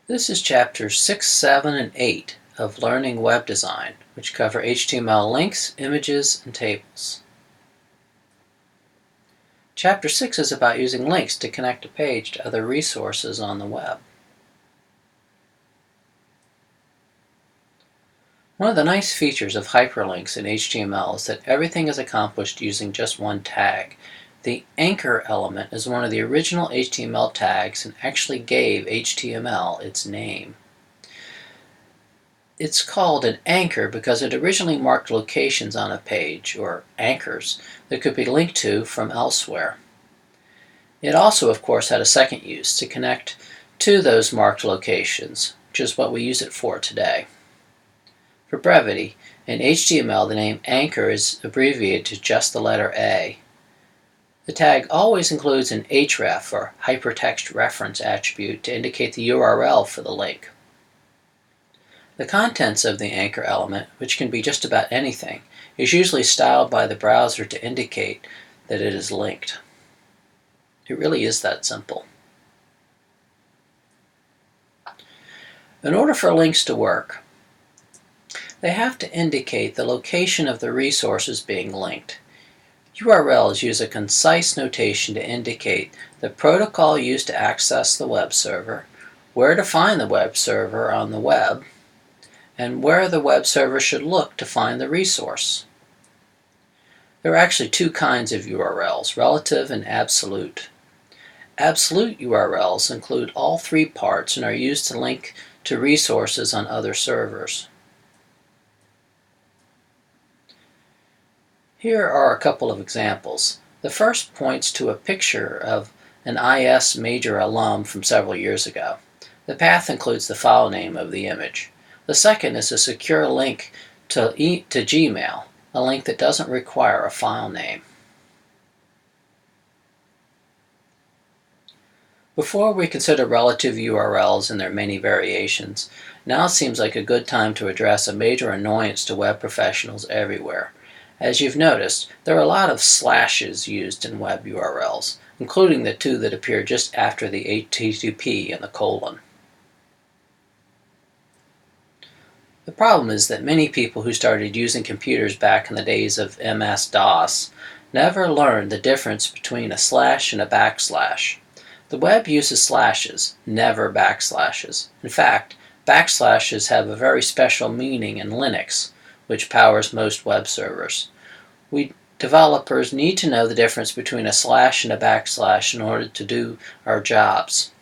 This is chapters 6, 7, and 8 of Learning Web Design, which cover HTML links, images, and tables. Chapter 6 is about using links to connect a page to other resources on the web. One of the nice features of hyperlinks in HTML is that everything is accomplished using just one tag. The anchor element is one of the original HTML tags and actually gave HTML its name. It's called an anchor because it originally marked locations on a page, or anchors, that could be linked to from elsewhere. It also, of course, had a second use, to connect to those marked locations, which is what we use it for today. For brevity, in HTML the name anchor is abbreviated to just the letter A. The tag always includes an href, or hypertext reference attribute, to indicate the URL for the link. The contents of the anchor element, which can be just about anything, is usually styled by the browser to indicate that it is linked. It really is that simple. In order for links to work, they have to indicate the location of the resources being linked. URLs use a concise notation to indicate the protocol used to access the web server, where to find the web server on the web, and where the web server should look to find the resource. There are actually two kinds of URLs, relative and absolute. Absolute URLs include all three parts and are used to link to resources on other servers. Here are a couple of examples. The first points to a picture of an IS major alum from several years ago. The path includes the file name of the image. The second is a secure link to Gmail, a link that doesn't require a file name. Before we consider relative URLs and their many variations, now seems like a good time to address a major annoyance to web professionals everywhere. As you've noticed, there are a lot of slashes used in web URLs, including the two that appear just after the HTTP and the colon. The problem is that many people who started using computers back in the days of MS-DOS never learned the difference between a slash and a backslash. The web uses slashes, never backslashes. In fact, backslashes have a very special meaning in Linux, which powers most web servers. We developers need to know the difference between a slash and a backslash in order to do our jobs.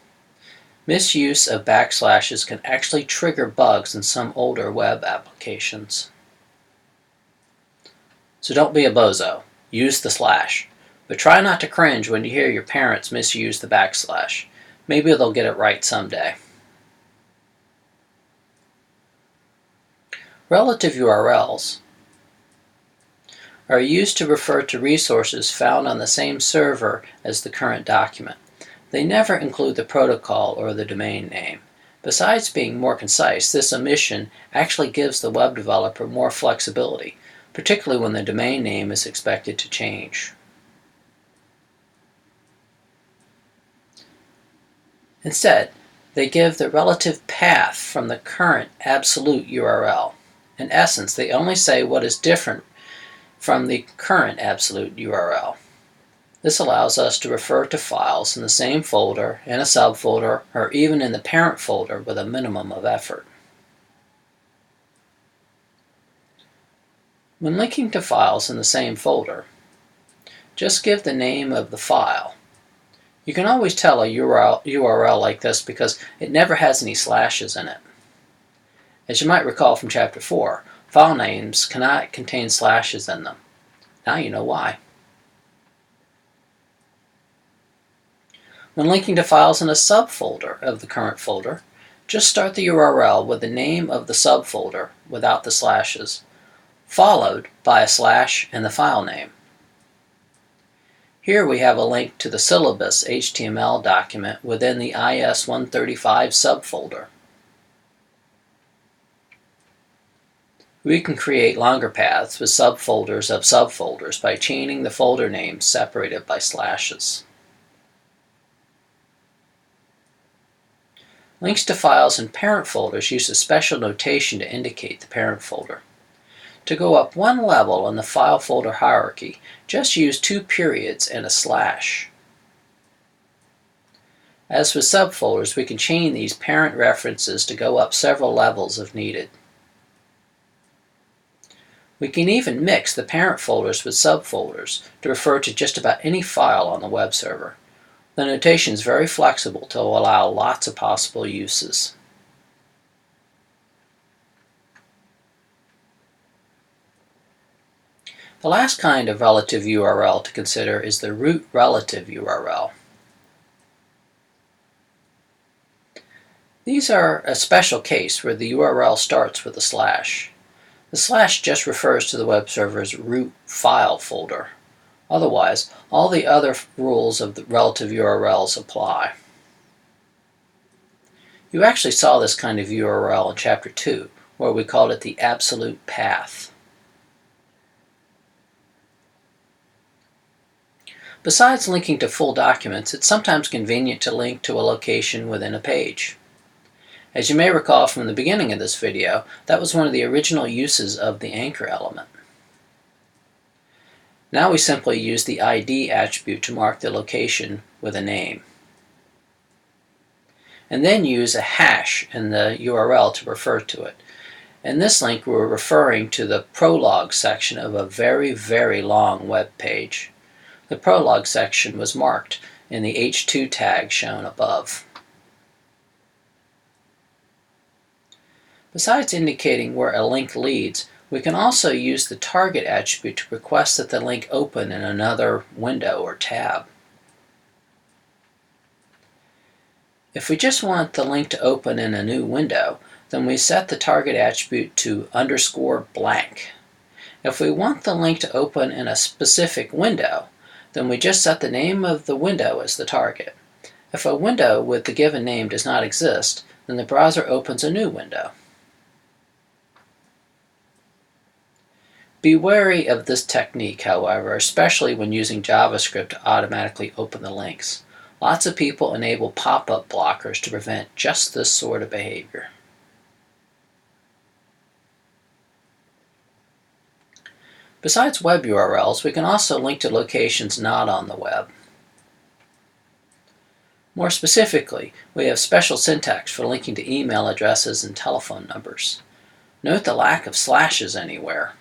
Misuse of backslashes can actually trigger bugs in some older web applications. So don't be a bozo. Use the slash. But try not to cringe when you hear your parents misuse the backslash. Maybe they'll get it right someday. Relative URLs are used to refer to resources found on the same server as the current document. They never include the protocol or the domain name. Besides being more concise, this omission actually gives the web developer more flexibility, particularly when the domain name is expected to change. Instead, they give the relative path from the current absolute URL. In essence, they only say what is different from the current absolute URL. This allows us to refer to files in the same folder, in a subfolder, or even in the parent folder with a minimum of effort. When linking to files in the same folder, just give the name of the file. You can always tell a URL like this because it never has any slashes in it. As you might recall from Chapter 4, file names cannot contain slashes in them. Now you know why. When linking to files in a subfolder of the current folder, just start the URL with the name of the subfolder without the slashes, followed by a slash and the file name. Here we have a link to the syllabus HTML document within the IS-135 subfolder. We can create longer paths with subfolders of subfolders by chaining the folder names separated by slashes. Links to files in parent folders use a special notation to indicate the parent folder. To go up one level in the file folder hierarchy, just use 2 periods and a slash. As with subfolders, we can chain these parent references to go up several levels if needed. We can even mix the parent folders with subfolders to refer to just about any file on the web server. The notation is very flexible to allow lots of possible uses. The last kind of relative URL to consider is the root relative URL. These are a special case where the URL starts with a slash. The slash just refers to the web server's root file folder. Otherwise, all the other rules of the relative URLs apply. You actually saw this kind of URL in Chapter 2, where we called it the absolute path. Besides linking to full documents, it's sometimes convenient to link to a location within a page. As you may recall from the beginning of this video, that was one of the original uses of the anchor element. Now we simply use the ID attribute to mark the location with a name. And then use a hash in the URL to refer to it. In this link, we're referring to the prologue section of a very, very long web page. The prologue section was marked in the H2 tag shown above. Besides indicating where a link leads, we can also use the target attribute to request that the link open in another window or tab. If we just want the link to open in a new window, then we set the target attribute to _blank. If we want the link to open in a specific window, then we just set the name of the window as the target. If a window with the given name does not exist, then the browser opens a new window. Be wary of this technique, however, especially when using JavaScript to automatically open the links. Lots of people enable pop-up blockers to prevent just this sort of behavior. Besides web URLs, we can also link to locations not on the web. More specifically, we have special syntax for linking to email addresses and telephone numbers. Note the lack of slashes anywhere.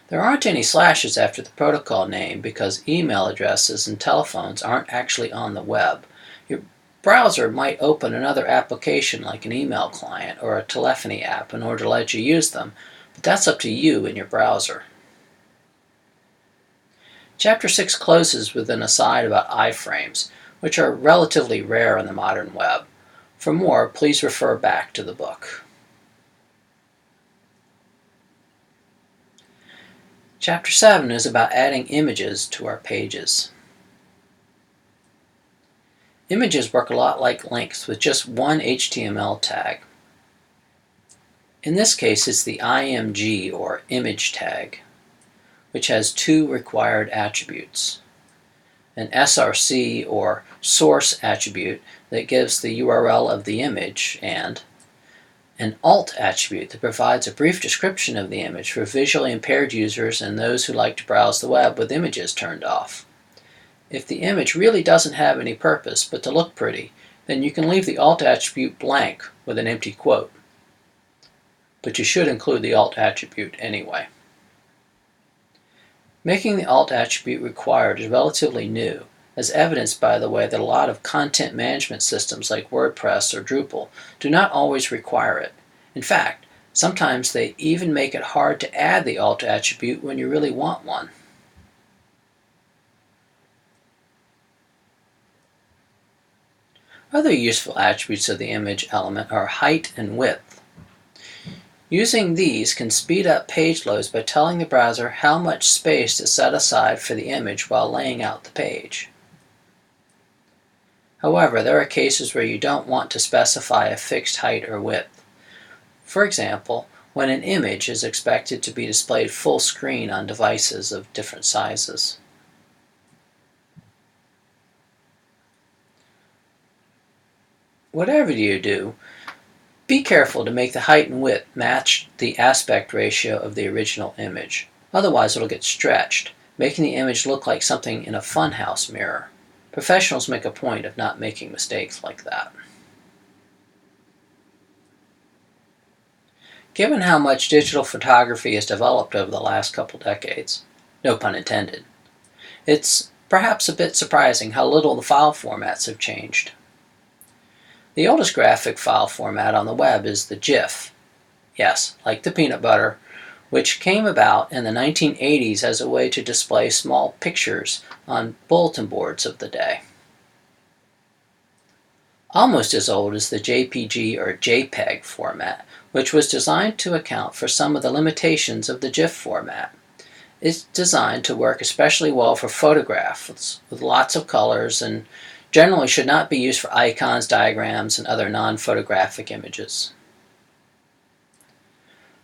There aren't any slashes after the protocol name because email addresses and telephones aren't actually on the web. Your browser might open another application like an email client or a telephony app in order to let you use them, but that's up to you and your browser. Chapter 6 closes with an aside about iframes, which are relatively rare in the modern web. For more, please refer back to the book. Chapter 7 is about adding images to our pages. Images work a lot like links with just one HTML tag. In this case, it's the IMG or image tag, which has 2 required attributes. An SRC or source attribute that gives the URL of the image, and an alt attribute that provides a brief description of the image for visually impaired users and those who like to browse the web with images turned off. If the image really doesn't have any purpose but to look pretty, then you can leave the alt attribute blank with an empty quote. But you should include the alt attribute anyway. Making the alt attribute required is relatively new, as evidenced by the way that a lot of content management systems like WordPress or Drupal do not always require it. In fact, sometimes they even make it hard to add the alt attribute when you really want one. Other useful attributes of the image element are height and width. Using these can speed up page loads by telling the browser how much space to set aside for the image while laying out the page. However, there are cases where you don't want to specify a fixed height or width. For example, when an image is expected to be displayed full screen on devices of different sizes. Whatever you do, be careful to make the height and width match the aspect ratio of the original image. Otherwise it'll get stretched, making the image look like something in a funhouse mirror. Professionals make a point of not making mistakes like that. Given how much digital photography has developed over the last couple decades, no pun intended, it's perhaps a bit surprising how little the file formats have changed. The oldest graphic file format on the web is the GIF. Yes, like the peanut butter, which came about in the 1980s as a way to display small pictures on bulletin boards of the day. Almost as old is the JPG or JPEG format, which was designed to account for some of the limitations of the GIF format. It's designed to work especially well for photographs with lots of colors and generally should not be used for icons, diagrams, and other non-photographic images.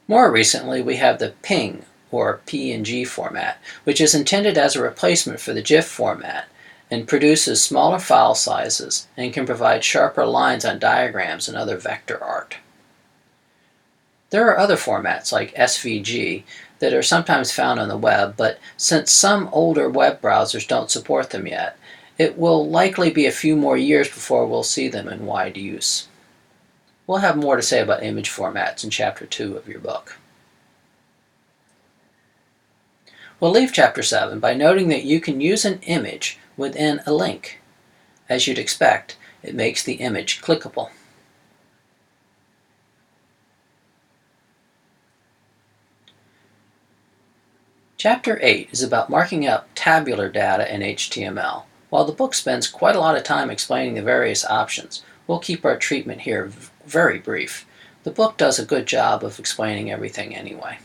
More recently, we have the PNG or PNG format, which is intended as a replacement for the GIF format and produces smaller file sizes and can provide sharper lines on diagrams and other vector art. There are other formats like SVG that are sometimes found on the web, but since some older web browsers don't support them yet, it will likely be a few more years before we'll see them in wide use. We'll have more to say about image formats in Chapter 2 of your book. We'll leave Chapter 7 by noting that you can use an image within a link. As you'd expect, it makes the image clickable. Chapter 8 is about marking up tabular data in HTML. While the book spends quite a lot of time explaining the various options, we'll keep our treatment here very brief. The book does a good job of explaining everything anyway.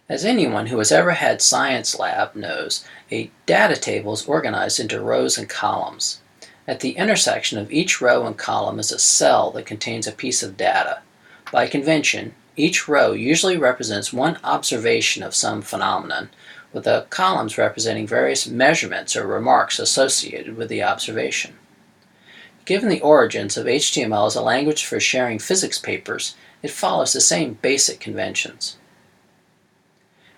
As anyone who has ever had science lab knows, a data table is organized into rows and columns. At the intersection of each row and column is a cell that contains a piece of data. By convention, each row usually represents one observation of some phenomenon, with the columns representing various measurements or remarks associated with the observation. Given the origins of HTML as a language for sharing physics papers, it follows the same basic conventions.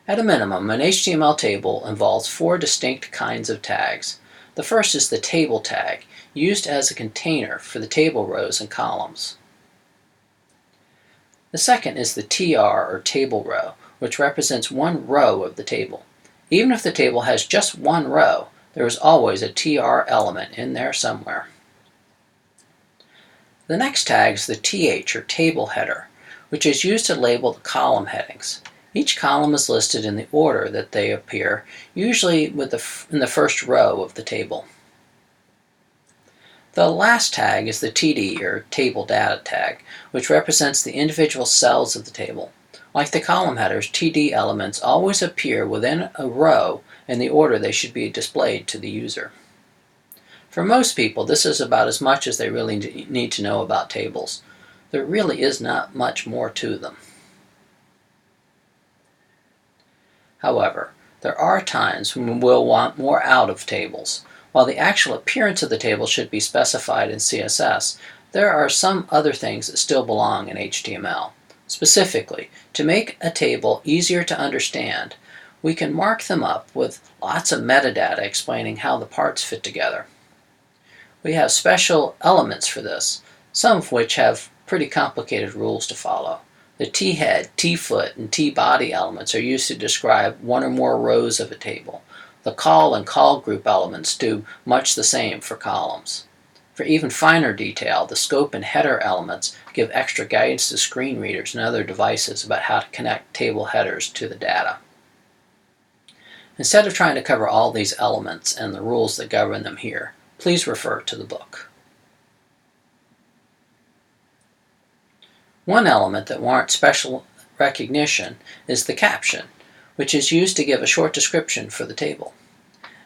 At a minimum, an HTML table involves 4 distinct kinds of tags. The first is the table tag, used as a container for the table rows and columns. The second is the TR or table row, which represents one row of the table. Even if the table has just one row, there is always a TR element in there somewhere. The next tag is the TH or table header, which is used to label the column headings. Each column is listed in the order that they appear, usually in the first row of the table. The last tag is the TD or table data tag, which represents the individual cells of the table. Like the column headers, TD elements always appear within a row in the order they should be displayed to the user. For most people, this is about as much as they really need to know about tables. There really is not much more to them. However, there are times when we'll want more out of tables. While the actual appearance of the table should be specified in CSS, there are some other things that still belong in HTML. Specifically, to make a table easier to understand, we can mark them up with lots of metadata explaining how the parts fit together. We have special elements for this, some of which have pretty complicated rules to follow. The T-head, T-foot, and T-body elements are used to describe one or more rows of a table. The call and call group elements do much the same for columns. For even finer detail, the scope and header elements give extra guidance to screen readers and other devices about how to connect table headers to the data. Instead of trying to cover all these elements and the rules that govern them here, please refer to the book. One element that warrants special recognition is the caption, which is used to give a short description for the table.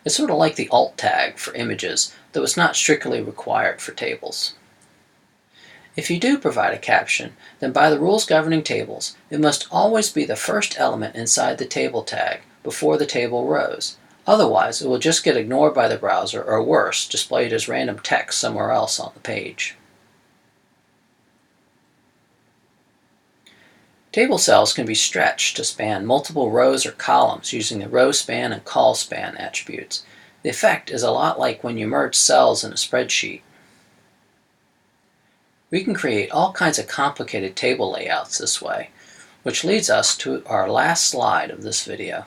It's sort of like the alt tag for images, though it's not strictly required for tables. If you do provide a caption, then by the rules governing tables, it must always be the first element inside the table tag before the table rows. Otherwise, it will just get ignored by the browser, or worse, displayed as random text somewhere else on the page. Table cells can be stretched to span multiple rows or columns using the row span and col span attributes. The effect is a lot like when you merge cells in a spreadsheet. We can create all kinds of complicated table layouts this way, which leads us to our last slide of this video.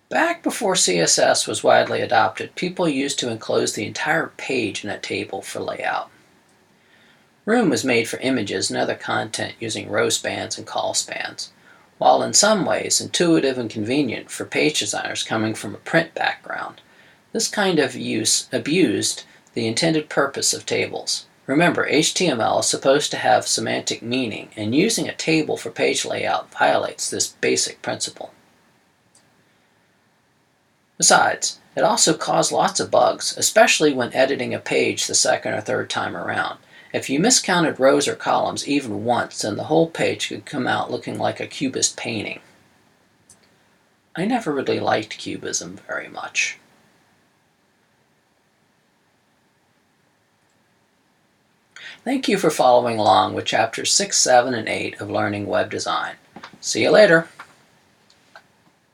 Back before CSS was widely adopted, people used to enclose the entire page in a table for layout. Room was made for images and other content using row spans and col spans, while in some ways intuitive and convenient for page designers coming from a print background. This kind of use abused the intended purpose of tables. Remember, HTML is supposed to have semantic meaning, and using a table for page layout violates this basic principle. Besides, it also caused lots of bugs, especially when editing a page the second or third time around. If you miscounted rows or columns even once, then the whole page could come out looking like a cubist painting. I never really liked cubism very much. Thank you for following along with chapters 6, 7, and 8 of Learning Web Design. See you later.